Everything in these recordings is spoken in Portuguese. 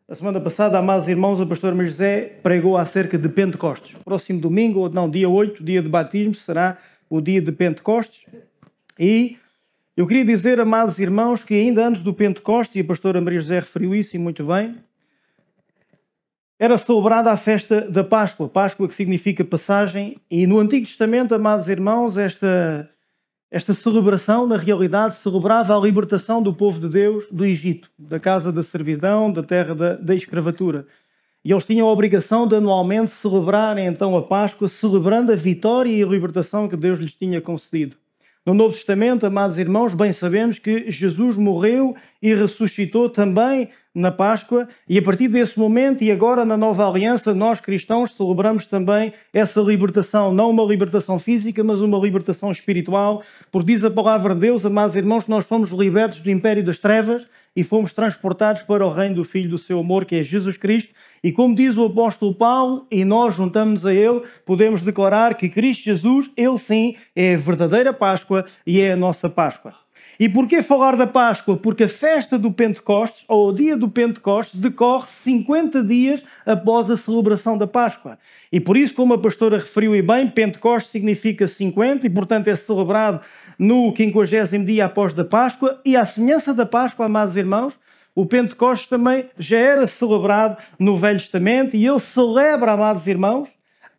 A semana passada, amados irmãos, o pastor Maria José pregou acerca de Pentecostes. Próximo domingo, ou não, dia 8, dia de batismo, será o dia de Pentecostes. E eu queria dizer, amados irmãos, que ainda antes do Pentecostes, e a pastora Maria José referiu isso e muito bem, era celebrada a festa da Páscoa. Páscoa que significa passagem. E no Antigo Testamento, amados irmãos, esta celebração, na realidade, celebrava a libertação do povo de Deus do Egito, da casa da servidão, da terra da escravatura. E eles tinham a obrigação de anualmente celebrarem então a Páscoa, celebrando a vitória e a libertação que Deus lhes tinha concedido. No Novo Testamento, amados irmãos, bem sabemos que Jesus morreu e ressuscitou também na Páscoa, e a partir desse momento e agora na Nova Aliança, nós cristãos celebramos também essa libertação, não uma libertação física, mas uma libertação espiritual, porque diz a palavra de Deus, amados irmãos, que nós fomos libertos do império das trevas e fomos transportados para o reino do Filho do seu amor, que é Jesus Cristo. E como diz o apóstolo Paulo, e nós juntamos a ele, podemos declarar que Cristo Jesus, ele sim, é a verdadeira Páscoa e é a nossa Páscoa. E porquê falar da Páscoa? Porque a festa do Pentecostes, ou o dia do Pentecostes, decorre 50 dias após a celebração da Páscoa. E por isso, como a pastora referiu e bem, Pentecostes significa 50 e, portanto, é celebrado no 50º dia após da Páscoa. E à semelhança da Páscoa, amados irmãos, o Pentecostes também já era celebrado no Velho Testamento e ele celebra, amados irmãos,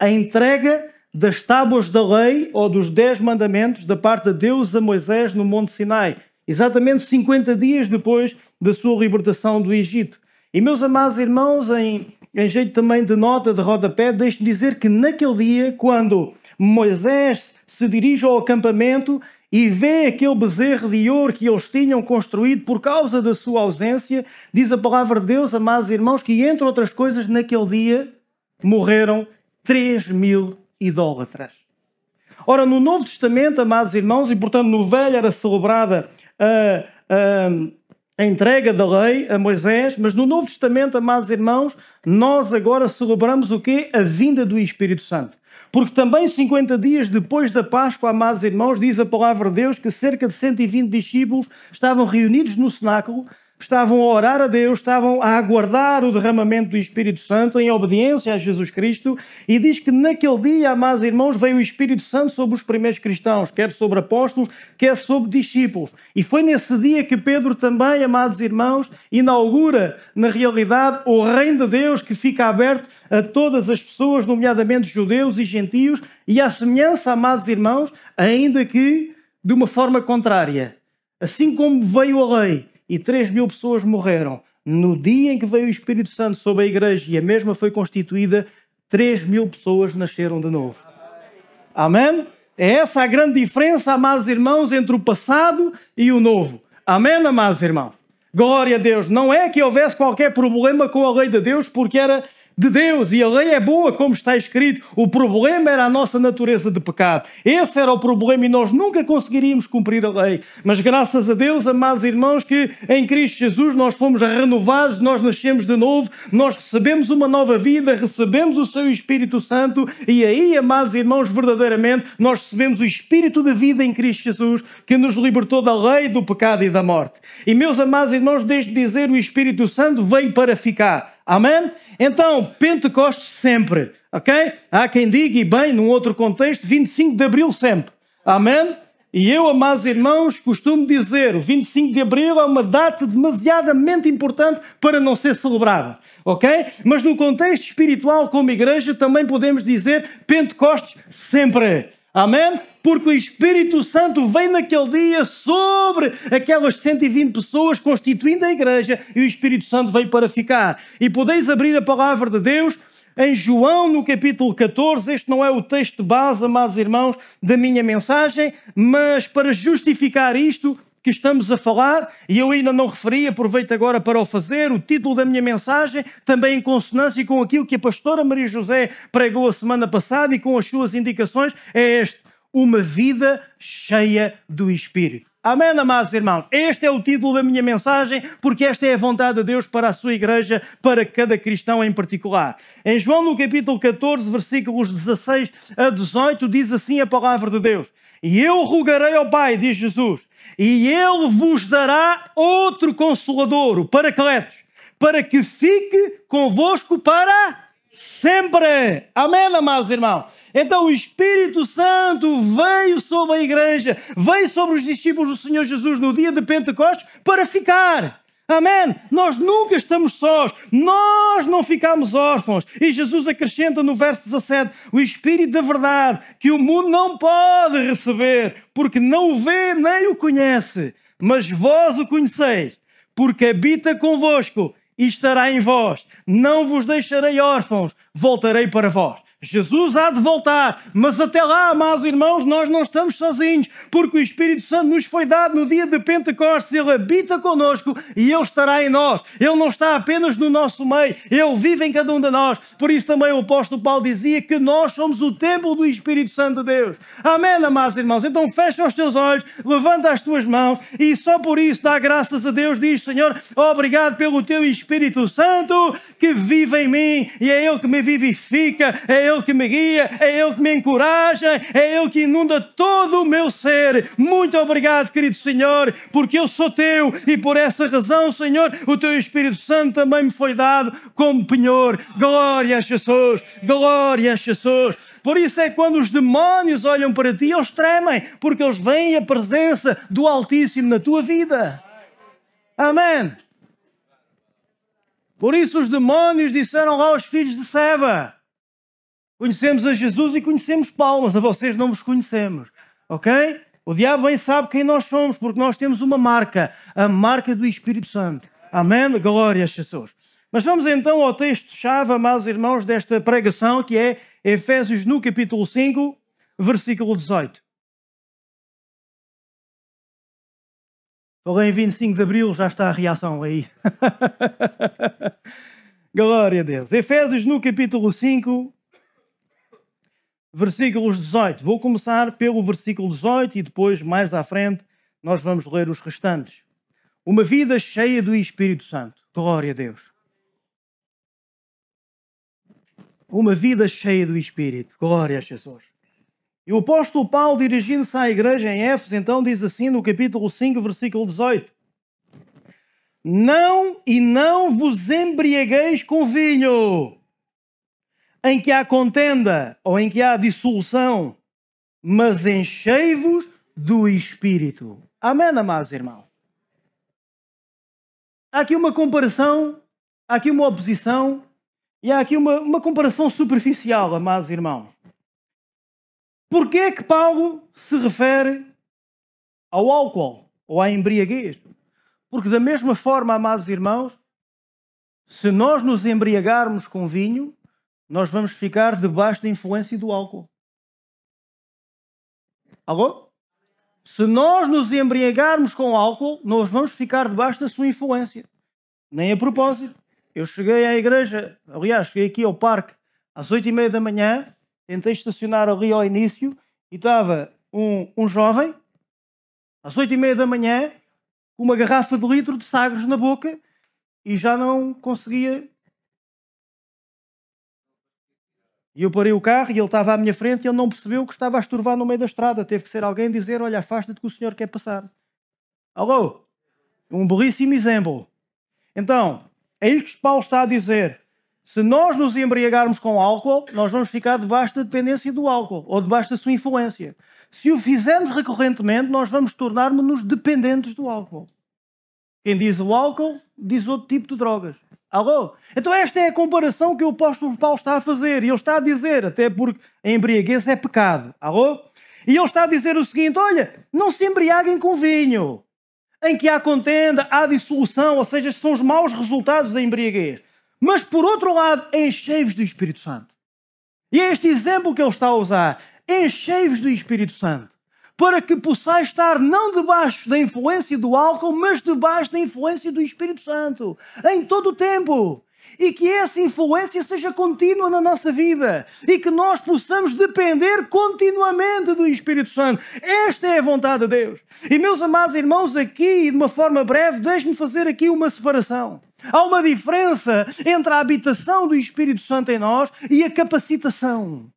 a entrega das tábuas da lei ou dos 10 mandamentos da parte de Deus a Moisés no Monte Sinai, exatamente 50 dias depois da sua libertação do Egito. E meus amados irmãos, em jeito também de nota de rodapé, deixe-me dizer que naquele dia, quando Moisés se dirige ao acampamento e vê aquele bezerro de ouro que eles tinham construído por causa da sua ausência, diz a palavra de Deus, amados irmãos, que entre outras coisas, naquele dia morreram 3.000 idólatras. Ora, no Novo Testamento, amados irmãos, e portanto no Velho era celebrada a entrega da lei a Moisés, mas no Novo Testamento, amados irmãos, nós agora celebramos o quê? A vinda do Espírito Santo. Porque também 50 dias depois da Páscoa, amados irmãos, diz a palavra de Deus que cerca de 120 discípulos estavam reunidos no cenáculo, estavam a orar a Deus, estavam a aguardar o derramamento do Espírito Santo em obediência a Jesus Cristo, e diz que naquele dia, amados irmãos, veio o Espírito Santo sobre os primeiros cristãos, quer sobre apóstolos, quer sobre discípulos. E foi nesse dia que Pedro também, amados irmãos, inaugura, na realidade, o reino de Deus que fica aberto a todas as pessoas, nomeadamente judeus e gentios, e à semelhança, amados irmãos, ainda que de uma forma contrária. Assim como veio a lei, e 3.000 pessoas morreram. No dia em que veio o Espírito Santo sobre a igreja e a mesma foi constituída, 3.000 pessoas nasceram de novo. Amém? É essa a grande diferença, amados irmãos, entre o passado e o novo. Amém, amados irmãos? Glória a Deus. Não é que houvesse qualquer problema com a lei de Deus, porque era de Deus, e a lei é boa, como está escrito. O problema era a nossa natureza de pecado. Esse era o problema e nós nunca conseguiríamos cumprir a lei. Mas graças a Deus, amados irmãos, que em Cristo Jesus nós fomos renovados, nós nascemos de novo, nós recebemos uma nova vida, recebemos o seu Espírito Santo, e aí, amados irmãos, verdadeiramente nós recebemos o Espírito de vida em Cristo Jesus, que nos libertou da lei, do pecado e da morte. E meus amados irmãos, deixe-me dizer, o Espírito Santo veio para ficar. Amém? Então, Pentecostes sempre, ok? Há quem diga, e bem, num outro contexto, 25 de Abril sempre. Amém? E eu, amados irmãos, costumo dizer, o 25 de Abril é uma data demasiadamente importante para não ser celebrada, ok? Mas no contexto espiritual, como igreja, também podemos dizer Pentecostes sempre. Amém? Porque o Espírito Santo vem naquele dia sobre aquelas 120 pessoas constituindo a igreja e o Espírito Santo veio para ficar. E podeis abrir a palavra de Deus em João, no capítulo 14. Este não é o texto de base, amados irmãos, da minha mensagem, mas para justificar isto que estamos a falar, e eu ainda não referi, aproveito agora para o fazer, o título da minha mensagem, também em consonância com aquilo que a pastora Maria José pregou a semana passada e com as suas indicações, é este: uma vida cheia do Espírito. Amém, amados irmãos? Este é o título da minha mensagem, porque esta é a vontade de Deus para a sua igreja, para cada cristão em particular. Em João, no capítulo 14, versículos 16 a 18, diz assim a palavra de Deus: e eu rogarei ao Pai, diz Jesus, e Ele vos dará outro Consolador, o Paracletos, para que fique convosco para sempre. Amém, amados irmãos? Então o Espírito Santo veio sobre a igreja, veio sobre os discípulos do Senhor Jesus no dia de Pentecostes para ficar. Amém? Nós nunca estamos sós, nós não ficamos órfãos. E Jesus acrescenta no verso 17, o Espírito da verdade, que o mundo não pode receber, porque não o vê nem o conhece, mas vós o conheceis, porque habita convosco e estará em vós. Não vos deixarei órfãos, voltarei para vós. Jesus há de voltar, mas até lá, amados irmãos, nós não estamos sozinhos, porque o Espírito Santo nos foi dado no dia de Pentecostes, Ele habita connosco e Ele estará em nós. Ele não está apenas no nosso meio, Ele vive em cada um de nós. Por isso também o apóstolo Paulo dizia que nós somos o templo do Espírito Santo de Deus. Amém, amados irmãos? Então fecha os teus olhos, levanta as tuas mãos e só por isso dá graças a Deus, diz: Senhor, obrigado pelo teu Espírito Santo que vive em mim e é Ele que me vivifica, é Ele que me guia, é Ele que me encoraja, é Ele que inunda todo o meu ser. Muito obrigado, querido Senhor, porque eu sou teu e por essa razão, Senhor, o teu Espírito Santo também me foi dado como penhor. Glória a Jesus, glória a Jesus. Por isso é que quando os demónios olham para ti, eles tremem, porque eles veem a presença do Altíssimo na tua vida. Amém. Por isso os demónios disseram lá aos filhos de Seva: conhecemos a Jesus e conhecemos Paulo, mas a vocês não vos conhecemos. Ok? O diabo bem sabe quem nós somos, porque nós temos uma marca, a marca do Espírito Santo. Amém? Glória a Jesus. Mas vamos então ao texto-chave, amados irmãos, desta pregação, que é Efésios no capítulo 5, versículo 18. Falei em 25 de Abril, já está a reação aí. Glória a Deus. Efésios no capítulo 5, versículos 18. Vou começar pelo versículo 18 e depois, mais à frente, nós vamos ler os restantes. Uma vida cheia do Espírito Santo. Glória a Deus. Uma vida cheia do Espírito. Glória a Jesus. E o apóstolo Paulo, dirigindo-se à igreja em Éfeso, então diz assim no capítulo 5, versículo 18. Não vos embriagueis com vinho, em que há contenda ou em que há dissolução, mas enchei-vos do Espírito. Amém, amados irmãos? Há aqui uma comparação, há aqui uma oposição e há aqui uma comparação superficial, amados irmãos. Porquê é que Paulo se refere ao álcool ou à embriaguez? Porque da mesma forma, amados irmãos, se nós nos embriagarmos com vinho, nós vamos ficar debaixo da influência do álcool. Alô? Se nós nos embriagarmos com álcool, nós vamos ficar debaixo da sua influência. Nem a propósito. Eu cheguei à igreja, aliás, cheguei aqui ao parque às 8h30 da manhã, tentei estacionar ali ao início e estava um jovem, às 8h30 da manhã, com uma garrafa de litro de Sagres na boca e já não conseguia. E eu parei o carro e ele estava à minha frente e ele não percebeu que estava a estorvar no meio da estrada. Teve que ser alguém dizer: olha, afasta-te que o senhor quer passar. Alô? Um belíssimo exemplo. Então, é isto que Paulo está a dizer. Se nós nos embriagarmos com álcool, nós vamos ficar debaixo da dependência do álcool ou debaixo da sua influência. Se o fizermos recorrentemente, nós vamos tornar-nos dependentes do álcool. Quem diz o álcool, diz outro tipo de drogas. Alô? Então esta é a comparação que o apóstolo Paulo está a fazer. E ele está a dizer, até porque a embriaguez é pecado. Alô? E ele está a dizer o seguinte: olha, não se embriaguem com vinho, em que há contenda, há dissolução, ou seja, são os maus resultados da embriaguez. Mas, por outro lado, enchei-vos do Espírito Santo. E é este exemplo que ele está a usar. Enchei-vos do Espírito Santo, para que possais estar não debaixo da influência do álcool, mas debaixo da influência do Espírito Santo, em todo o tempo. E que essa influência seja contínua na nossa vida. E que nós possamos depender continuamente do Espírito Santo. Esta é a vontade de Deus. E, meus amados irmãos, aqui, de uma forma breve, deixe-me fazer aqui uma separação. Há uma diferença entre a habitação do Espírito Santo em nós e a capacitação.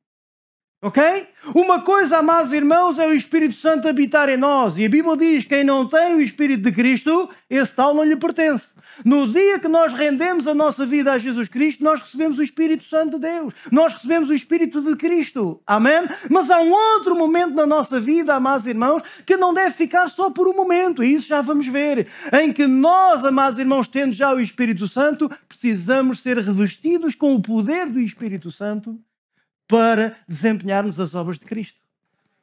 Ok? Uma coisa, amados irmãos, é o Espírito Santo habitar em nós. E a Bíblia diz que quem não tem o Espírito de Cristo, esse tal não lhe pertence. No dia que nós rendemos a nossa vida a Jesus Cristo, nós recebemos o Espírito Santo de Deus. Nós recebemos o Espírito de Cristo. Amém? Mas há um outro momento na nossa vida, amados irmãos, que não deve ficar só por um momento. E isso já vamos ver. Em que nós, amados irmãos, tendo já o Espírito Santo, precisamos ser revestidos com o poder do Espírito Santo para desempenharmos as obras de Cristo.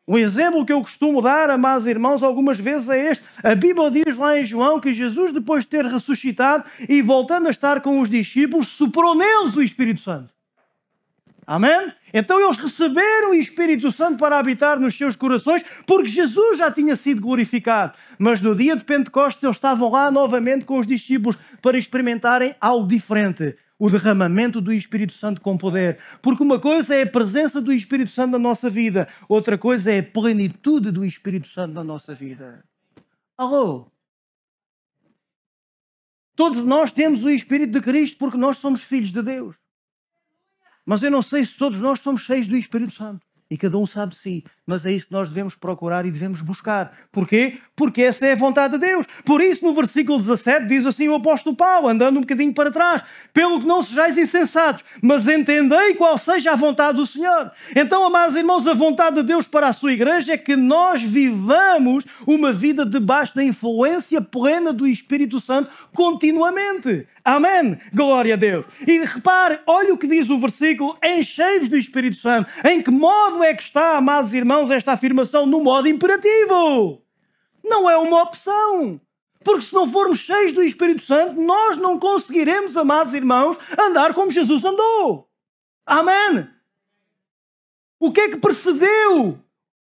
Um exemplo que eu costumo dar, amados irmãos, algumas vezes é este. A Bíblia diz lá em João que Jesus, depois de ter ressuscitado e voltando a estar com os discípulos, soprou neles o Espírito Santo. Amém? Então eles receberam o Espírito Santo para habitar nos seus corações, porque Jesus já tinha sido glorificado. Mas no dia de Pentecostes eles estavam lá novamente com os discípulos para experimentarem algo diferente. O derramamento do Espírito Santo com poder. Porque uma coisa é a presença do Espírito Santo na nossa vida, outra coisa é a plenitude do Espírito Santo na nossa vida. Alô? Todos nós temos o Espírito de Cristo porque nós somos filhos de Deus. Mas eu não sei se todos nós somos cheios do Espírito Santo. E cada um sabe de si. Mas é isso que nós devemos procurar e devemos buscar. Porquê? Porque essa é a vontade de Deus. Por isso, no versículo 17, diz assim o apóstolo Paulo, andando um bocadinho para trás. Pelo que não sejais insensatos, mas entendei qual seja a vontade do Senhor. Então, amados irmãos, a vontade de Deus para a sua igreja é que nós vivamos uma vida debaixo da influência plena do Espírito Santo continuamente. Amém? Glória a Deus. E repare, olha o que diz o versículo, enchei-vos do Espírito Santo. Em que modo é que está, amados irmãos, esta afirmação? No modo imperativo. Não é uma opção. Porque se não formos cheios do Espírito Santo, nós não conseguiremos, amados irmãos, andar como Jesus andou. Amém? O que é que precedeu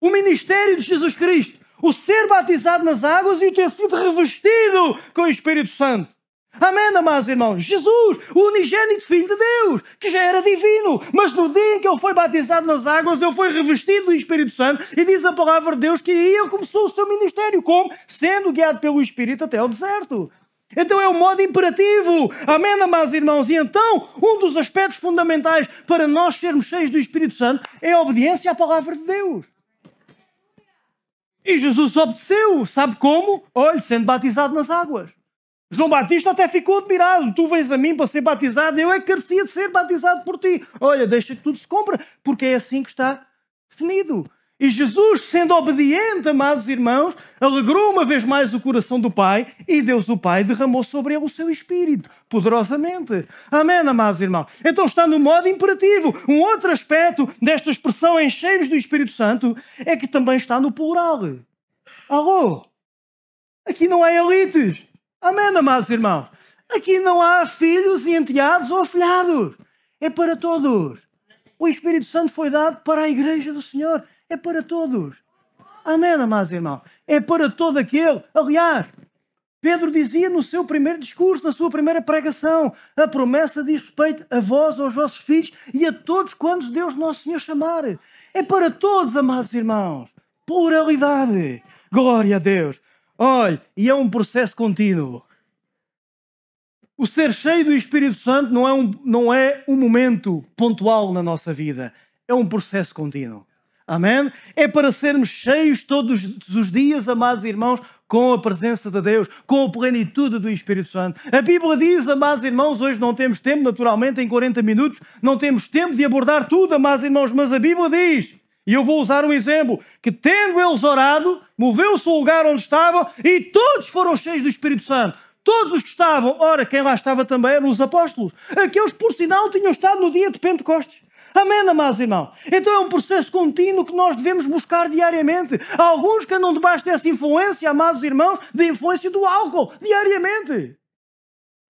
o ministério de Jesus Cristo? O ser batizado nas águas e o ter sido revestido com o Espírito Santo. Amém, amados irmãos? Jesus, o unigênito Filho de Deus, que já era divino, mas no dia em que ele foi batizado nas águas, ele foi revestido do Espírito Santo e diz a palavra de Deus que aí ele começou o seu ministério, como? Sendo guiado pelo Espírito até ao deserto. Então é o modo imperativo. Amém, amados irmãos? E então, um dos aspectos fundamentais para nós sermos cheios do Espírito Santo é a obediência à palavra de Deus. E Jesus obedeceu. Sabe como? Olha, sendo batizado nas águas. João Batista até ficou admirado. Tu vens a mim para ser batizado, eu é que carecia de ser batizado por ti. Olha, deixa que tudo se cumpra, porque é assim que está definido. E Jesus, sendo obediente, amados irmãos, alegrou uma vez mais o coração do Pai e Deus o Pai derramou sobre ele o seu Espírito, poderosamente. Amém, amados irmãos? Então está no modo imperativo. Um outro aspecto desta expressão enchei-vos do Espírito Santo é que também está no plural. Alô? Aqui não há elites. Amém, amados irmãos? Aqui não há filhos e enteados ou afilhados. É para todos. O Espírito Santo foi dado para a igreja do Senhor. É para todos. Amém, amados irmãos? É para todo aquele. Aliás, Pedro dizia no seu primeiro discurso, na sua primeira pregação, a promessa diz respeito a vós, aos vossos filhos e a todos quantos Deus Nosso Senhor chamar. É para todos, amados irmãos. Pluralidade. Glória a Deus. Olha, e é um processo contínuo. O ser cheio do Espírito Santo não é um momento pontual na nossa vida. É um processo contínuo. Amém? É para sermos cheios todos os dias, amados irmãos, com a presença de Deus, com a plenitude do Espírito Santo. A Bíblia diz, amados irmãos, hoje não temos tempo, naturalmente, em 40 minutos, não temos tempo de abordar tudo, amados irmãos, mas a Bíblia diz... E eu vou usar um exemplo, que tendo eles orado, moveu-se o lugar onde estavam e todos foram cheios do Espírito Santo. Todos os que estavam, ora, quem lá estava também eram os apóstolos. Aqueles, por sinal, tinham estado no dia de Pentecostes. Amém, amados irmãos? Então é um processo contínuo que nós devemos buscar diariamente. Há alguns que andam debaixo dessa influência, amados irmãos, da influência do álcool, diariamente.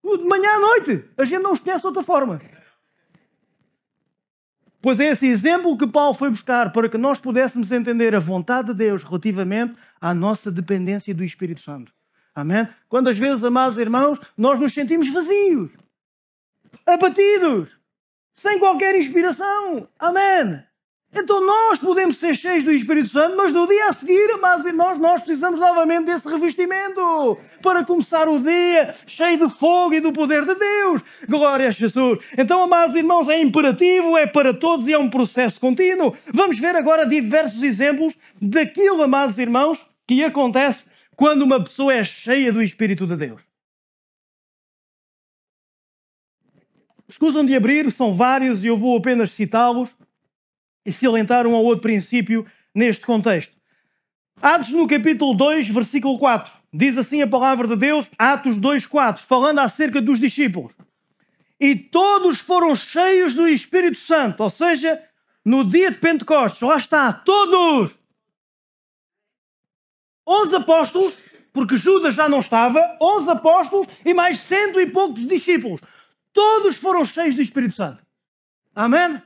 De manhã à noite. A gente não os conhece de outra forma. Pois é esse exemplo que Paulo foi buscar para que nós pudéssemos entender a vontade de Deus relativamente à nossa dependência do Espírito Santo. Amém? Quando às vezes, amados irmãos, nós nos sentimos vazios, abatidos, sem qualquer inspiração. Amém? Então nós podemos ser cheios do Espírito Santo, mas no dia a seguir, amados irmãos, nós precisamos novamente desse revestimento para começar o dia cheio de fogo e do poder de Deus. Glória a Jesus. Então, amados irmãos, é imperativo, é para todos e é um processo contínuo. Vamos ver agora diversos exemplos daquilo, amados irmãos, que acontece quando uma pessoa é cheia do Espírito de Deus. Escusam de abrir, são vários e eu vou apenas citá-los e salientar um ou outro princípio neste contexto. Atos no capítulo 2, versículo 4. Diz assim a palavra de Deus, Atos 2, 4, falando acerca dos discípulos. E todos foram cheios do Espírito Santo, ou seja, no dia de Pentecostes, lá está, todos. 11 apóstolos, porque Judas já não estava, 11 apóstolos e mais 100 e poucos discípulos. Todos foram cheios do Espírito Santo. Amém?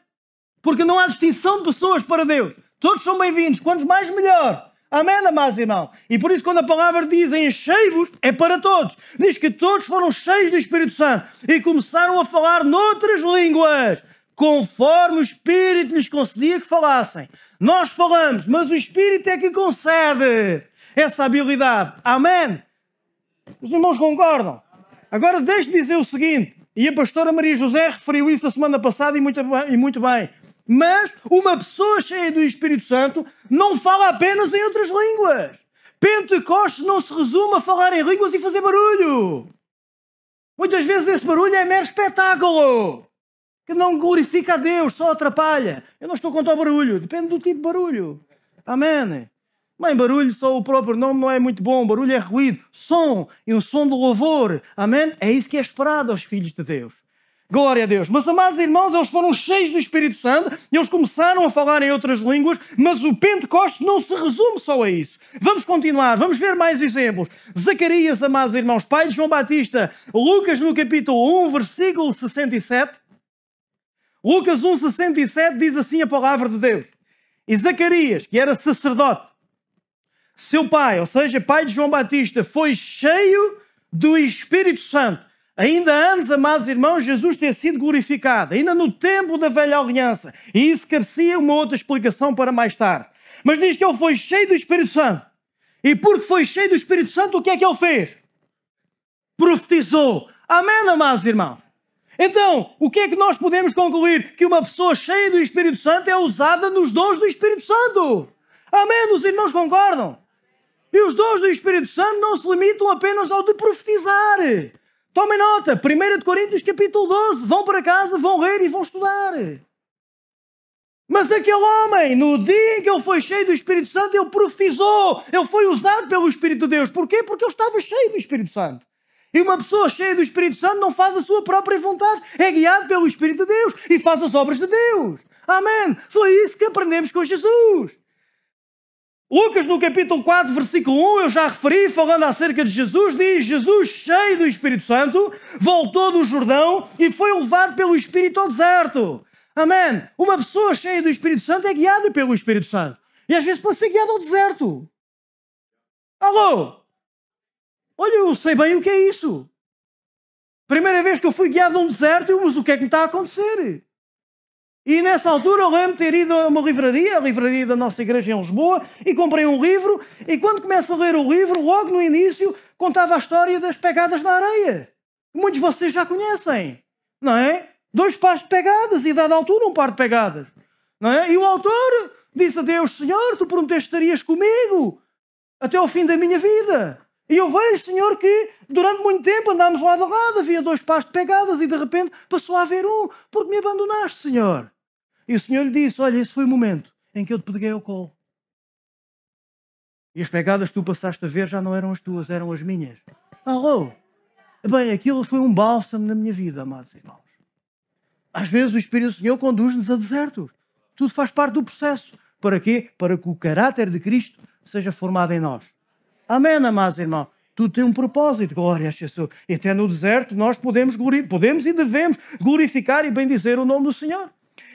Porque não há distinção de pessoas para Deus. Todos são bem-vindos. Quantos mais, melhor. Amém, amados irmãos? E por isso, quando a palavra diz enchei-vos, é para todos. Diz que todos foram cheios do Espírito Santo e começaram a falar noutras línguas, conforme o Espírito lhes concedia que falassem. Nós falamos, mas o Espírito é que concede essa habilidade. Amém? Os irmãos concordam? Agora, deixe-me dizer o seguinte, e a pastora Maria José referiu isso a semana passada e muito bem. Mas uma pessoa cheia do Espírito Santo não fala apenas em outras línguas. Pentecostes não se resume a falar em línguas e fazer barulho. Muitas vezes esse barulho é mero espetáculo, que não glorifica a Deus, só atrapalha. Eu não estou contra o barulho, depende do tipo de barulho. Amém? Bem, barulho, só o próprio nome não é muito bom. Barulho é ruído, som, e um som de louvor. Amém? É isso que é esperado aos filhos de Deus. Glória a Deus. Mas, amados irmãos, eles foram cheios do Espírito Santo e eles começaram a falar em outras línguas, mas o Pentecostes não se resume só a isso. Vamos continuar, vamos ver mais exemplos. Zacarias, amados irmãos, pai de João Batista, Lucas no capítulo 1, versículo 67. Lucas 1, 67 diz assim a palavra de Deus. E Zacarias, que era sacerdote, seu pai, ou seja, pai de João Batista, foi cheio do Espírito Santo. Ainda antes, amados irmãos, Jesus ter sido glorificado, ainda no tempo da velha aliança. E isso carecia uma outra explicação para mais tarde. Mas diz que ele foi cheio do Espírito Santo. E porque foi cheio do Espírito Santo, o que é que ele fez? Profetizou. Amém, amados irmãos? Então, o que é que nós podemos concluir? Que uma pessoa cheia do Espírito Santo é usada nos dons do Espírito Santo. Amém? Os irmãos concordam? E os dons do Espírito Santo não se limitam apenas ao de profetizar. Tomem nota, 1 Coríntios capítulo 12, vão para casa, vão ler e vão estudar. Mas aquele homem, no dia em que ele foi cheio do Espírito Santo, ele profetizou, ele foi usado pelo Espírito de Deus. Porquê? Porque ele estava cheio do Espírito Santo. E uma pessoa cheia do Espírito Santo não faz a sua própria vontade, é guiado pelo Espírito de Deus e faz as obras de Deus. Amém. Foi isso que aprendemos com Jesus. Lucas no capítulo 4, versículo 1, eu já referi, falando acerca de Jesus, diz, Jesus cheio do Espírito Santo, voltou do Jordão e foi levado pelo Espírito ao deserto. Amém. Uma pessoa cheia do Espírito Santo é guiada pelo Espírito Santo. E às vezes pode ser guiada ao deserto. Alô? Olha, eu sei bem o que é isso. Primeira vez que eu fui guiado a um deserto, mas o que é que me está a acontecer? E nessa altura eu lembro de ter ido a uma livraria, a livraria da nossa igreja em Lisboa, e comprei um livro, e quando começo a ler o livro, logo no início, contava a história das pegadas na areia. Muitos de vocês já conhecem, não é? 2 pares de pegadas, e dada altura 1 par de pegadas. Não é? E o autor disse a Deus, Senhor, tu prometeste que estarias comigo até ao fim da minha vida. E eu vejo, Senhor, que durante muito tempo andámos lado a lado, havia 2 pares de pegadas e de repente passou a haver um, porque me abandonaste, Senhor. E o Senhor lhe disse, olha, esse foi o momento em que eu te peguei ao colo. E as pegadas que tu passaste a ver já não eram as tuas, eram as minhas. Alô? Bem, aquilo foi um bálsamo na minha vida, amados irmãos. Às vezes o Espírito do Senhor conduz-nos a desertos. Tudo faz parte do processo. Para quê? Para que o caráter de Cristo seja formado em nós. Amém, amados irmãos? Tudo tem um propósito, glória a Jesus. E até no deserto nós podemos e devemos glorificar e bendizer o nome do Senhor.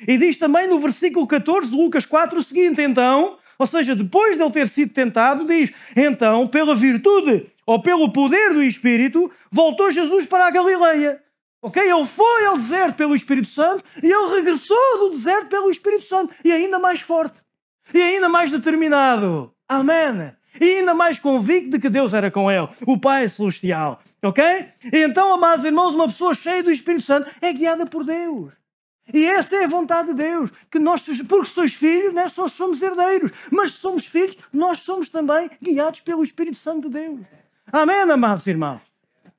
E diz também no versículo 14 de Lucas 4 o seguinte, então, ou seja, depois de ele ter sido tentado, diz, então, pela virtude ou pelo poder do Espírito, voltou Jesus para a Galileia. Ok? Ele foi ao deserto pelo Espírito Santo e ele regressou do deserto pelo Espírito Santo. E ainda mais forte. E ainda mais determinado. Amém. E ainda mais convicto de que Deus era com ele. O Pai Celestial. Ok? E então, amados irmãos, uma pessoa cheia do Espírito Santo é guiada por Deus. E essa é a vontade de Deus. Que nós, porque sois filhos, nós só somos herdeiros. Mas se somos filhos, nós somos também guiados pelo Espírito Santo de Deus. Amém, amados irmãos.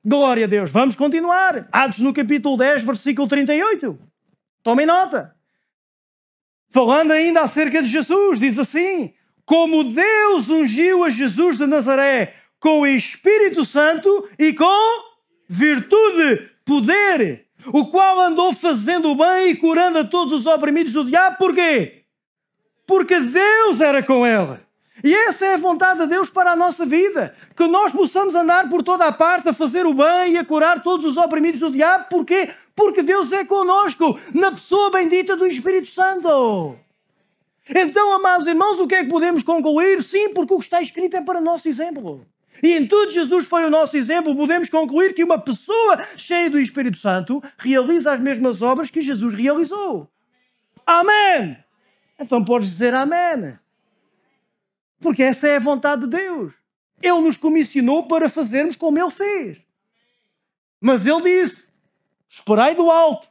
Glória a Deus. Vamos continuar. Atos no capítulo 10, versículo 38. Tomem nota. Falando ainda acerca de Jesus, diz assim: como Deus ungiu a Jesus de Nazaré com o Espírito Santo e com virtude, poder, o qual andou fazendo o bem e curando a todos os oprimidos do diabo. Porquê? Porque Deus era com ele. E essa é a vontade de Deus para a nossa vida. Que nós possamos andar por toda a parte a fazer o bem e a curar todos os oprimidos do diabo. Porquê? Porque Deus é conosco na pessoa bendita do Espírito Santo. Então, amados irmãos, o que é que podemos concluir? Sim, porque o que está escrito é para nosso exemplo. E em tudo Jesus foi o nosso exemplo. Podemos concluir que uma pessoa cheia do Espírito Santo realiza as mesmas obras que Jesus realizou. Amém! Então podes dizer amém. Porque essa é a vontade de Deus. Ele nos comissionou para fazermos como Ele fez. Mas Ele disse: esperai do alto,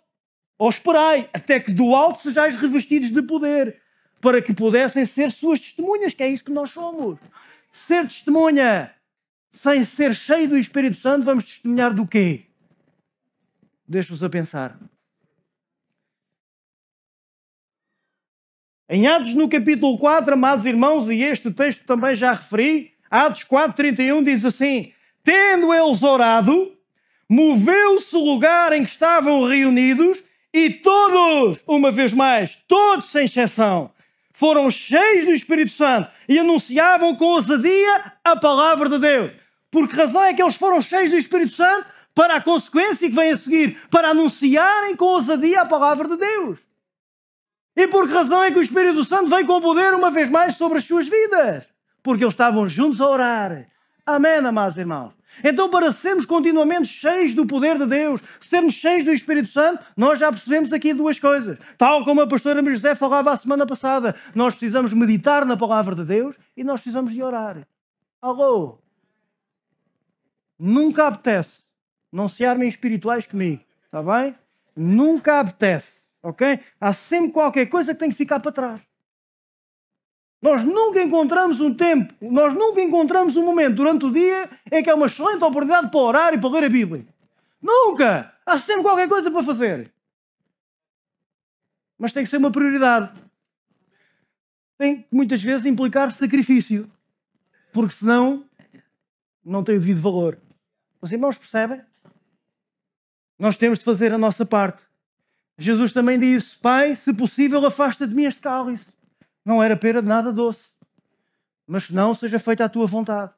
ou esperai, até que do alto sejais revestidos de poder, para que pudessem ser suas testemunhas, que é isso que nós somos. Ser testemunha sem ser cheio do Espírito Santo, vamos testemunhar do quê? Deixo-vos a pensar. Em Atos, no capítulo 4, amados irmãos, e este texto também já referi, Atos 4:31 diz assim: tendo eles orado, moveu-se o lugar em que estavam reunidos e todos, uma vez mais, todos sem exceção, foram cheios do Espírito Santo e anunciavam com ousadia a palavra de Deus. Por que razão é que eles foram cheios do Espírito Santo? Para a consequência que vem a seguir, para anunciarem com ousadia a palavra de Deus. E por que razão é que o Espírito Santo veio com poder uma vez mais sobre as suas vidas? Porque eles estavam juntos a orar. Amém, amados irmãos. Então, para sermos continuamente cheios do poder de Deus, sermos cheios do Espírito Santo, nós já percebemos aqui duas coisas. Tal como a pastora Maria José falava a semana passada, nós precisamos meditar na palavra de Deus e nós precisamos de orar. Alô? Nunca apetece. Não se armem espirituais comigo. Está bem? Nunca apetece. Ok? Há sempre qualquer coisa que tem que ficar para trás. Nós nunca encontramos um tempo, nós nunca encontramos um momento durante o dia em que é uma excelente oportunidade para orar e para ler a Bíblia. Nunca! Há sempre qualquer coisa para fazer. Mas tem que ser uma prioridade. Tem que muitas vezes implicar sacrifício. Porque senão não tem o devido valor. Os irmãos percebem? Nós temos de fazer a nossa parte. Jesus também disse: Pai, se possível, afasta de mim este cálice. Não era pera de nada doce. Mas que não seja feita a tua vontade.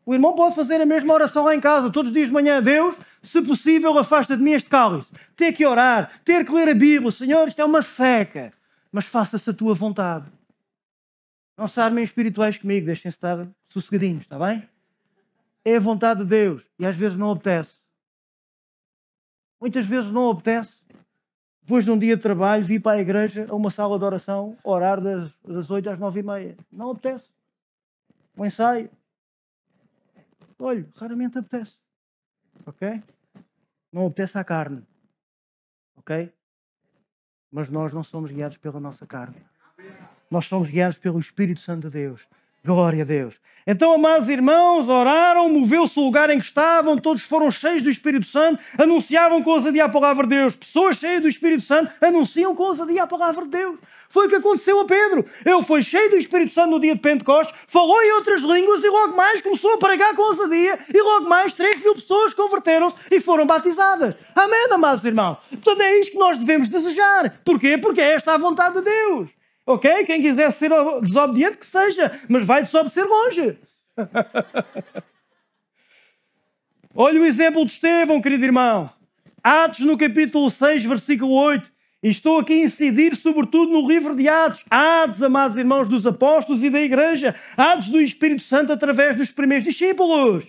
O irmão pode fazer a mesma oração lá em casa, todos os dias de manhã. Deus, se possível, afasta de mim este cálice. Ter que orar, ter que ler a Bíblia. Senhor, isto é uma seca. Mas faça-se a tua vontade. Não se armem espirituais comigo, deixem-se estar sossegadinhos, está bem? É a vontade de Deus. E às vezes não obedece. Muitas vezes não obedece. Depois de um dia de trabalho, vi para a igreja, a uma sala de oração, orar das 8 às 9h30. Não apetece. Um ensaio. Olha, raramente apetece. Ok? Não apetece à carne. Ok? Mas nós não somos guiados pela nossa carne. Nós somos guiados pelo Espírito Santo de Deus. Glória a Deus. Então, amados irmãos, oraram, moveu-se o lugar em que estavam, todos foram cheios do Espírito Santo, anunciavam com ousadia a palavra de Deus. Pessoas cheias do Espírito Santo anunciam com ousadia a palavra de Deus. Foi o que aconteceu a Pedro. Ele foi cheio do Espírito Santo no dia de Pentecostes, falou em outras línguas e logo mais começou a pregar com ousadia e logo mais 3.000 pessoas converteram-se e foram batizadas. Amém, amados irmãos? Portanto, é isto que nós devemos desejar. Porquê? Porque é esta a vontade de Deus. Ok? Quem quiser ser desobediente, que seja, mas vai desobedecer longe. Olha o exemplo de Estevão, querido irmão. Atos, no capítulo 6, versículo 8. E estou aqui a incidir sobretudo no livro de Atos. Atos, amados irmãos, dos apóstolos e da igreja. Atos do Espírito Santo através dos primeiros discípulos.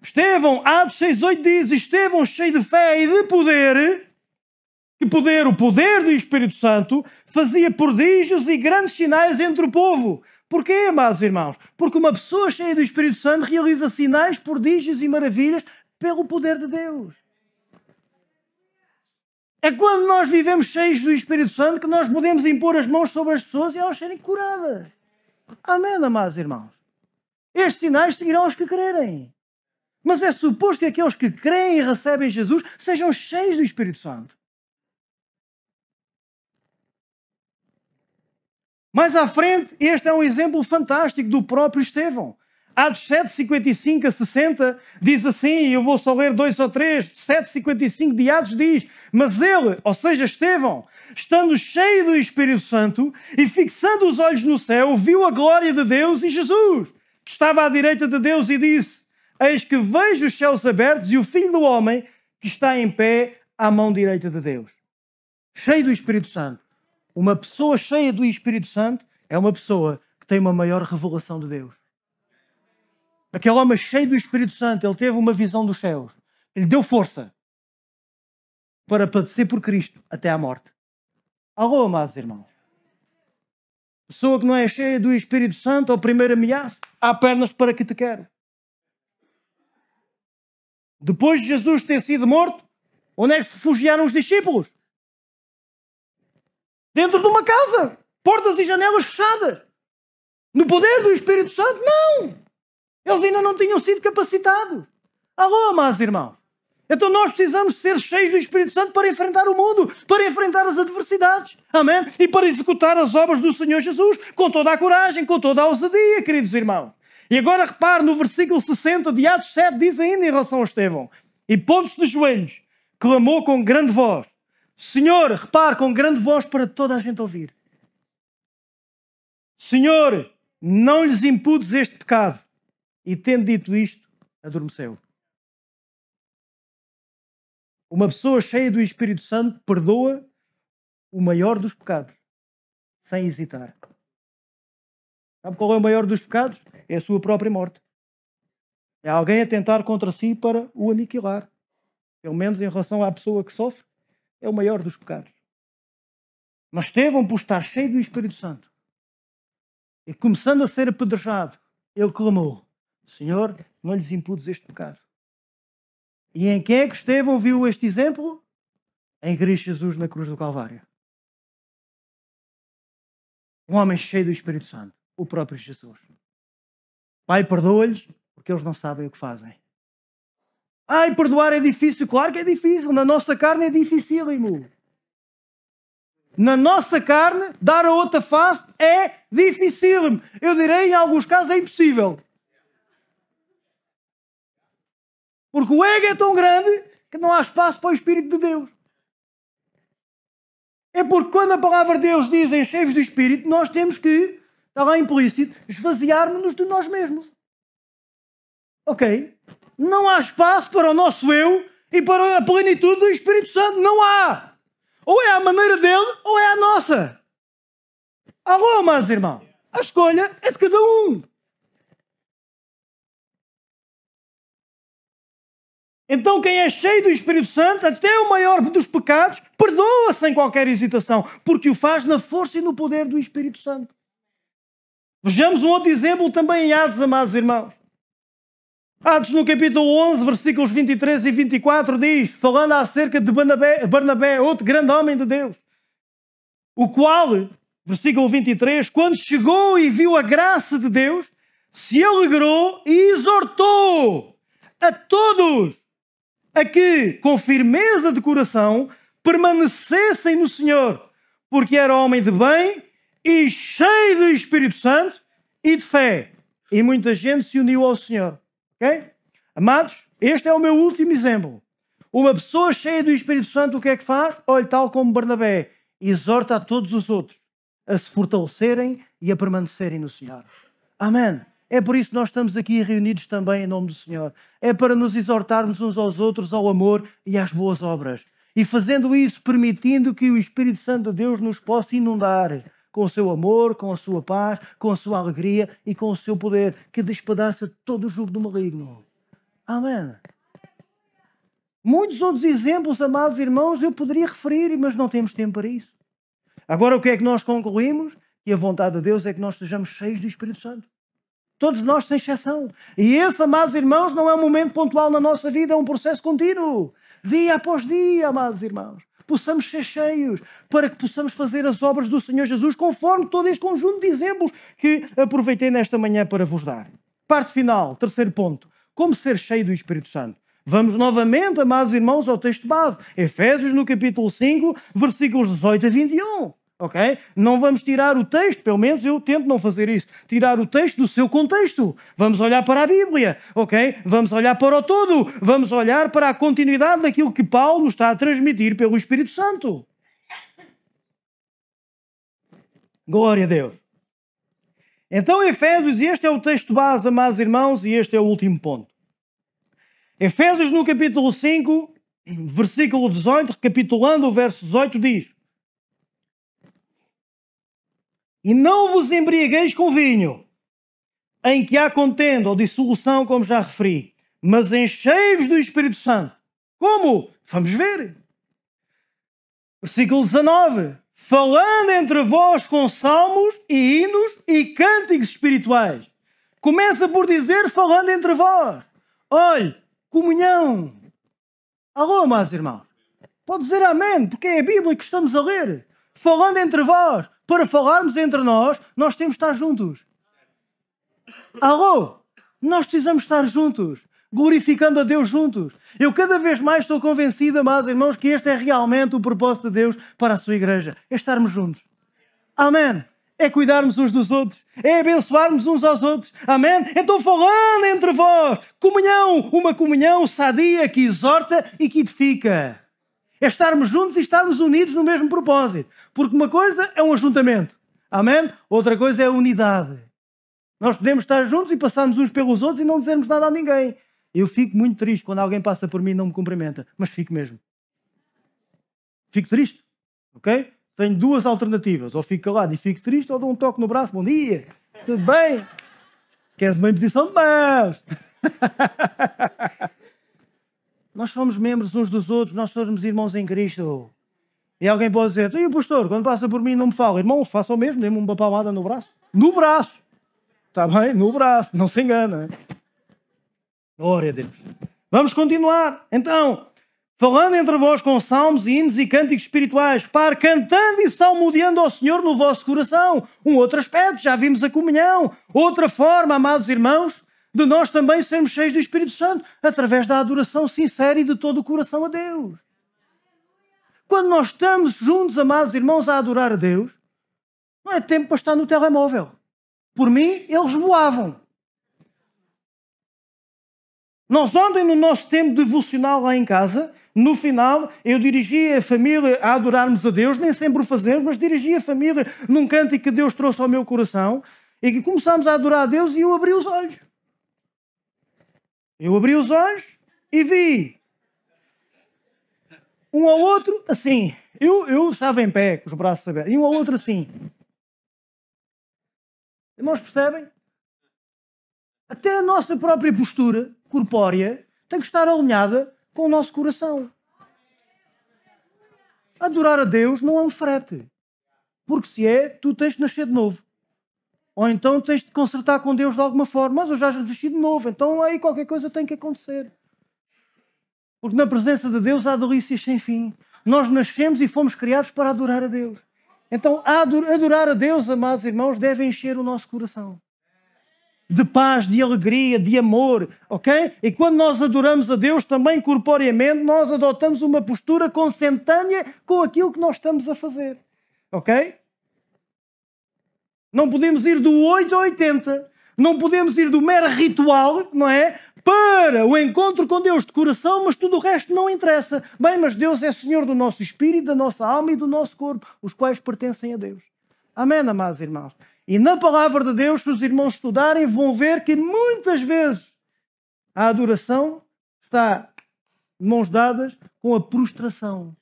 Estevão, Atos 6,8 diz, Estevão cheio de fé e de poder, o poder do Espírito Santo, fazia prodígios e grandes sinais entre o povo. Porquê, amados irmãos? Porque uma pessoa cheia do Espírito Santo realiza sinais, prodígios e maravilhas pelo poder de Deus. É quando nós vivemos cheios do Espírito Santo que nós podemos impor as mãos sobre as pessoas e elas serem curadas. Amém, amados irmãos? Estes sinais seguirão aos que crerem. Mas é suposto que aqueles que creem e recebem Jesus sejam cheios do Espírito Santo. Mais à frente, este é um exemplo fantástico do próprio Estevão. Atos 7, 55 a 60, diz assim, e eu vou só ler 2 ou 3, 7, 55 de Atos diz, mas ele, ou seja, Estevão, estando cheio do Espírito Santo e fixando os olhos no céu, viu a glória de Deus e Jesus, que estava à direita de Deus, e disse, eis que vejo os céus abertos e o Filho do Homem que está em pé à mão direita de Deus. Cheio do Espírito Santo. Uma pessoa cheia do Espírito Santo é uma pessoa que tem uma maior revelação de Deus. Aquele homem cheio do Espírito Santo, ele teve uma visão dos céus. Ele deu força para padecer por Cristo até à morte. Alô, amados irmãos. Pessoa que não é cheia do Espírito Santo, ao primeiro ameaça, há pernas para que te quero. Depois de Jesus ter sido morto, onde é que se refugiaram os discípulos? Dentro de uma casa, portas e janelas fechadas. No poder do Espírito Santo? Não! Eles ainda não tinham sido capacitados. Alô, amados irmãos. Então nós precisamos ser cheios do Espírito Santo para enfrentar o mundo, para enfrentar as adversidades. Amém? E para executar as obras do Senhor Jesus com toda a coragem, com toda a ousadia, queridos irmãos. E agora repare no versículo 60 de Atos 7, diz ainda em relação a Estevão. E pondo-se de joelhos, clamou com grande voz. Senhor, repare, com grande voz para toda a gente ouvir. Senhor, não lhes imputes este pecado. E tendo dito isto, adormeceu. Uma pessoa cheia do Espírito Santo perdoa o maior dos pecados, sem hesitar. Sabe qual é o maior dos pecados? É a sua própria morte. É alguém a tentar contra si para o aniquilar. Pelo menos em relação à pessoa que sofre, é o maior dos pecados. Mas Estevão, por estar cheio do Espírito Santo, e começando a ser apedrejado, ele clamou, Senhor, não lhes imputes este pecado. E em quem é que Estevão viu este exemplo? Em Cristo Jesus na cruz do Calvário. Um homem cheio do Espírito Santo, o próprio Jesus. Pai, perdoa-lhes, porque eles não sabem o que fazem. Ai, perdoar é difícil. Claro que é difícil. Na nossa carne é dificílimo. Na nossa carne, dar a outra face é dificílimo. Eu direi, em alguns casos, é impossível. Porque o ego é tão grande que não há espaço para o Espírito de Deus. É porque quando a palavra de Deus diz em cheios do Espírito, nós temos que, está lá implícito, esvaziarmos-nos de nós mesmos. Ok? Não há espaço para o nosso eu e para a plenitude do Espírito Santo. Não há. Ou é a maneira dele ou é a nossa. Alô, amados irmãos. A escolha é de cada um. Então quem é cheio do Espírito Santo, até o maior dos pecados, perdoa sem qualquer hesitação, porque o faz na força e no poder do Espírito Santo. Vejamos um outro exemplo também em Atos, amados irmãos. Atos no capítulo 11, versículos 23 e 24 diz, falando acerca de Barnabé, outro grande homem de Deus, o qual, versículo 23, quando chegou e viu a graça de Deus, se alegrou e exortou a todos a que, com firmeza de coração, permanecessem no Senhor, porque era homem de bem e cheio do Espírito Santo e de fé. E muita gente se uniu ao Senhor. Ok? Amados, este é o meu último exemplo. Uma pessoa cheia do Espírito Santo, o que é que faz? Olha, tal como Barnabé, exorta a todos os outros a se fortalecerem e a permanecerem no Senhor. Amém. É por isso que nós estamos aqui reunidos também em nome do Senhor. É para nos exortarmos uns aos outros ao amor e às boas obras. E fazendo isso, permitindo que o Espírito Santo de Deus nos possa inundar com o seu amor, com a sua paz, com a sua alegria e com o seu poder, que despedaça todo o jugo do maligno. Amém. Muitos outros exemplos, amados irmãos, eu poderia referir, mas não temos tempo para isso. Agora, o que é que nós concluímos? Que a vontade de Deus é que nós estejamos cheios do Espírito Santo. Todos nós, sem exceção. E esse, amados irmãos, não é um momento pontual na nossa vida, é um processo contínuo. Dia após dia, amados irmãos. Possamos ser cheios, para que possamos fazer as obras do Senhor Jesus, conforme todo este conjunto de exemplos que aproveitei nesta manhã para vos dar. Parte final, terceiro ponto. Como ser cheio do Espírito Santo? Vamos novamente, amados irmãos, ao texto base. Efésios, no capítulo 5, versículos 18 a 21. Ok? Não vamos tirar o texto, pelo menos eu tento não fazer isso, tirar o texto do seu contexto. Vamos olhar para a Bíblia, ok? Vamos olhar para o todo, vamos olhar para a continuidade daquilo que Paulo está a transmitir pelo Espírito Santo. Glória a Deus. Então, Efésios, e este é o texto base, amados irmãos, e este é o último ponto. Efésios, no capítulo 5, versículo 18, recapitulando o verso 18, diz: E não vos embriagueis com vinho, em que há contenda ou dissolução, como já referi, mas enchei-vos do Espírito Santo. Como? Vamos ver. Versículo 19. Falando entre vós com salmos e hinos e cânticos espirituais. Começa por dizer falando entre vós. Olhe, comunhão. Alô, meus irmãos. Pode dizer amém, porque é a Bíblia que estamos a ler. Falando entre vós. Para falarmos entre nós, nós temos de estar juntos. Alô? Nós precisamos estar juntos, glorificando a Deus juntos. Eu cada vez mais estou convencido, amados irmãos, que este é realmente o propósito de Deus para a sua igreja. É estarmos juntos. Amém. É cuidarmos uns dos outros. É abençoarmos uns aos outros. Amém. Então falando entre vós, comunhão, uma comunhão sadia que exorta e que edifica. É estarmos juntos e estarmos unidos no mesmo propósito. Porque uma coisa é um ajuntamento. Amém? Outra coisa é a unidade. Nós podemos estar juntos e passarmos uns pelos outros e não dizermos nada a ninguém. Eu fico muito triste quando alguém passa por mim e não me cumprimenta. Mas fico mesmo. Fico triste. Ok? Tenho duas alternativas. Ou fico calado e fico triste, ou dou um toque no braço. Bom dia. Tudo bem? Queres uma imposição de mãos? Nós somos membros uns dos outros, nós somos irmãos em Cristo. E alguém pode dizer, e o pastor, quando passa por mim não me fala. Irmão, faça o mesmo, dê-me uma palmada no braço. No braço. Está bem? No braço, não se engana. Glória a Deus. Vamos continuar. Então, falando entre vós com salmos, hinos e cânticos espirituais, para cantando e salmodiando ao Senhor no vosso coração. Um outro aspecto, já vimos a comunhão. Outra forma, amados irmãos, de nós também sermos cheios do Espírito Santo, através da adoração sincera e de todo o coração a Deus. Quando nós estamos juntos, amados irmãos, a adorar a Deus, não é tempo para estar no telemóvel. Por mim, eles voavam. Nós ontem, no nosso tempo devocional lá em casa, no final, eu dirigi a família a adorarmos a Deus, nem sempre o fazemos, mas dirigi a família num cântico que Deus trouxe ao meu coração, e que começámos a adorar a Deus e eu abri os olhos. Eu abri os olhos e vi um ao outro assim. Eu estava em pé, com os braços abertos, e um ao outro assim. Irmãos, percebem? Até a nossa própria postura corpórea tem que estar alinhada com o nosso coração. Adorar a Deus não é um frete. Porque se é, tu tens de nascer de novo. Ou então tens de consertar com Deus de alguma forma. Mas eu já nasci de novo, então aí qualquer coisa tem que acontecer. Porque na presença de Deus há delícias sem fim. Nós nascemos e fomos criados para adorar a Deus. Então adorar a Deus, amados irmãos, deve encher o nosso coração. De paz, de alegria, de amor, ok? E quando nós adoramos a Deus também corporeamente, nós adotamos uma postura consentânea com aquilo que nós estamos a fazer. Ok? Não podemos ir do 8 ao 80. Não podemos ir do mero ritual, não é? Para o encontro com Deus de coração, mas tudo o resto não interessa. Bem, mas Deus é Senhor do nosso espírito, da nossa alma e do nosso corpo, os quais pertencem a Deus. Amém, amados irmãos? E na palavra de Deus, se os irmãos estudarem, vão ver que muitas vezes a adoração está de mãos dadas com a prostração,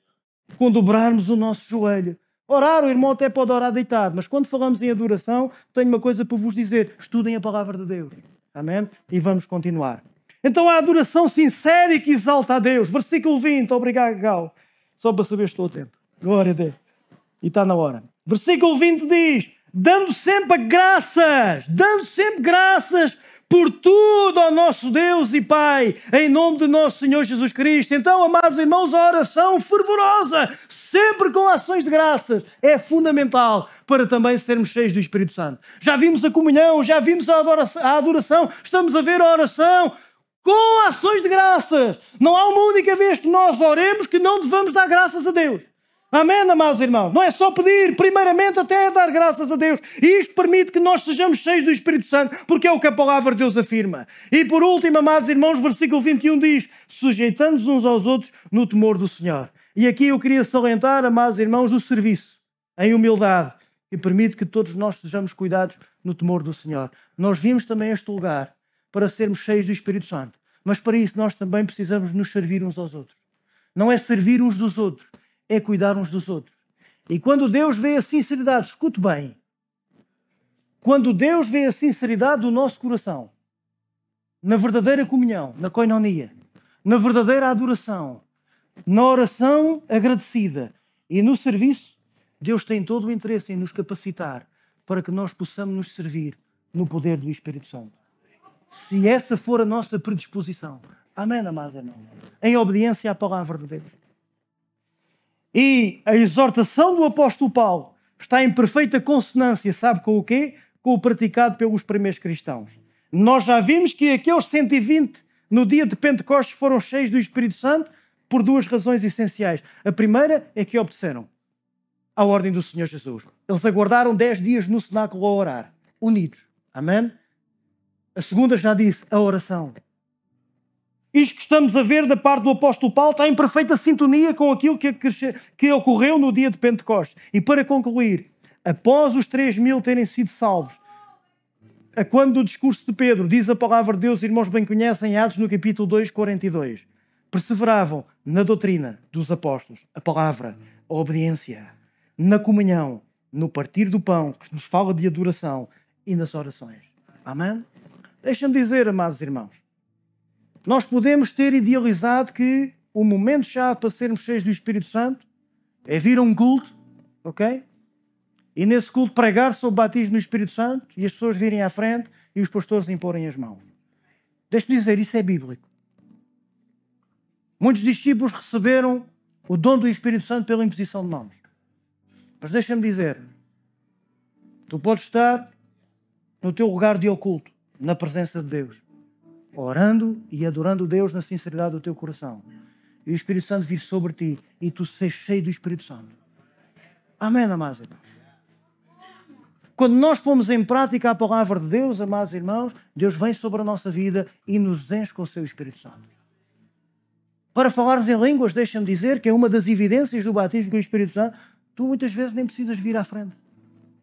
com dobrarmos o nosso joelho. Orar, o irmão até pode orar deitado, mas quando falamos em adoração, tenho uma coisa para vos dizer. Estudem a palavra de Deus. Amém? E vamos continuar. Então a adoração sincera e que exalta a Deus. Versículo 20, obrigado, Gal. Só para saber se estou atento. Glória a Deus. E está na hora. Versículo 20 diz, dando sempre graças por tudo ao nosso Deus e Pai, em nome de nosso Senhor Jesus Cristo. Então, amados irmãos, a oração fervorosa, sempre com ações de graças, é fundamental para também sermos cheios do Espírito Santo. Já vimos a comunhão, já vimos a adoração, estamos a ver a oração com ações de graças. Não há uma única vez que nós oremos que não devamos dar graças a Deus. Amém, amados irmãos? Não é só pedir, primeiramente até é dar graças a Deus. E isto permite que nós sejamos cheios do Espírito Santo, porque é o que a palavra de Deus afirma. E por último, amados irmãos, versículo 21 diz, sujeitando-nos uns aos outros no temor do Senhor. E aqui eu queria salientar, amados irmãos, o serviço, em humildade, que permite que todos nós sejamos cuidados no temor do Senhor. Nós vimos também este lugar para sermos cheios do Espírito Santo, mas para isso nós também precisamos nos servir uns aos outros. Não é servir uns dos outros, é cuidar uns dos outros. E quando Deus vê a sinceridade, escute bem, quando Deus vê a sinceridade do nosso coração, na verdadeira comunhão, na koinonia, na verdadeira adoração, na oração agradecida e no serviço, Deus tem todo o interesse em nos capacitar para que nós possamos nos servir no poder do Espírito Santo. Se essa for a nossa predisposição. Amém, amados irmãos? Em obediência à palavra de Deus. E a exortação do apóstolo Paulo está em perfeita consonância, sabe com o quê? Com o praticado pelos primeiros cristãos. Nós já vimos que aqueles 120 no dia de Pentecostes foram cheios do Espírito Santo por duas razões essenciais. A primeira é que obedeceram à ordem do Senhor Jesus. Eles aguardaram 10 dias no cenáculo a orar, unidos. Amém? A segunda, já disse, a oração. Isto que estamos a ver da parte do apóstolo Paulo está em perfeita sintonia com aquilo que ocorreu no dia de Pentecostes. E para concluir, após os 3.000 terem sido salvos, a quando do discurso de Pedro, diz a palavra de Deus, irmãos bem conhecem, Atos no capítulo 2, 42, perseveravam na doutrina dos apóstolos, a palavra, a obediência, na comunhão, no partir do pão, que nos fala de adoração, e nas orações. Amém? Deixa-me dizer, amados irmãos, nós podemos ter idealizado que o momento-chave para sermos cheios do Espírito Santo é vir a um culto, ok? E nesse culto pregar sobre o batismo no Espírito Santo e as pessoas virem à frente e os pastores imporem as mãos. Deixa-me dizer, isso é bíblico. Muitos discípulos receberam o dom do Espírito Santo pela imposição de mãos. Mas deixa-me dizer, tu podes estar no teu lugar de oculto, na presença de Deus, orando e adorando Deus na sinceridade do teu coração. E o Espírito Santo vir sobre ti e tu seres cheio do Espírito Santo. Amém, amados irmãos? Quando nós pomos em prática a palavra de Deus, amados irmãos, Deus vem sobre a nossa vida e nos enche com o seu Espírito Santo. Para falares em línguas, deixa-me dizer que é uma das evidências do batismo com o Espírito Santo. Tu muitas vezes nem precisas vir à frente.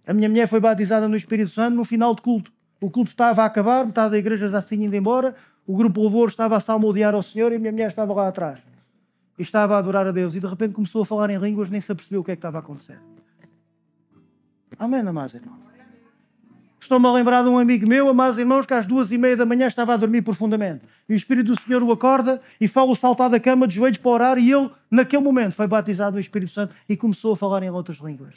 A minha mulher foi batizada no Espírito Santo no final de culto. O culto estava a acabar, metade da igreja já se tinha ido embora, o grupo de louvor estava a salmodiar ao Senhor e a minha mulher estava lá atrás. E estava a adorar a Deus. E de repente começou a falar em línguas, nem se apercebeu o que é que estava a acontecer. Amém, amados irmãos? Estou-me a lembrar de um amigo meu, amados irmãos, que às 2:30 da manhã estava a dormir profundamente. E o Espírito do Senhor o acorda e fala-o saltar da cama de joelhos para orar e ele, naquele momento, foi batizado no Espírito Santo e começou a falar em outras línguas.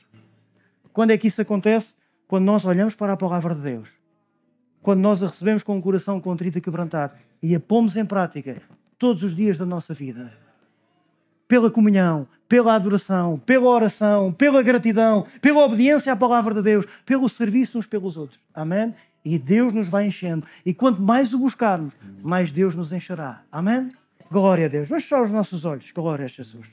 Quando é que isso acontece? Quando nós olhamos para a palavra de Deus. Quando nós a recebemos com um coração contrito e quebrantado e a pomos em prática todos os dias da nossa vida. Pela comunhão, pela adoração, pela oração, pela gratidão, pela obediência à palavra de Deus, pelo serviço uns pelos outros. Amém? E Deus nos vai enchendo. E quanto mais o buscarmos, mais Deus nos encherá. Amém? Glória a Deus. Vamos fechar os nossos olhos. Glória a Jesus.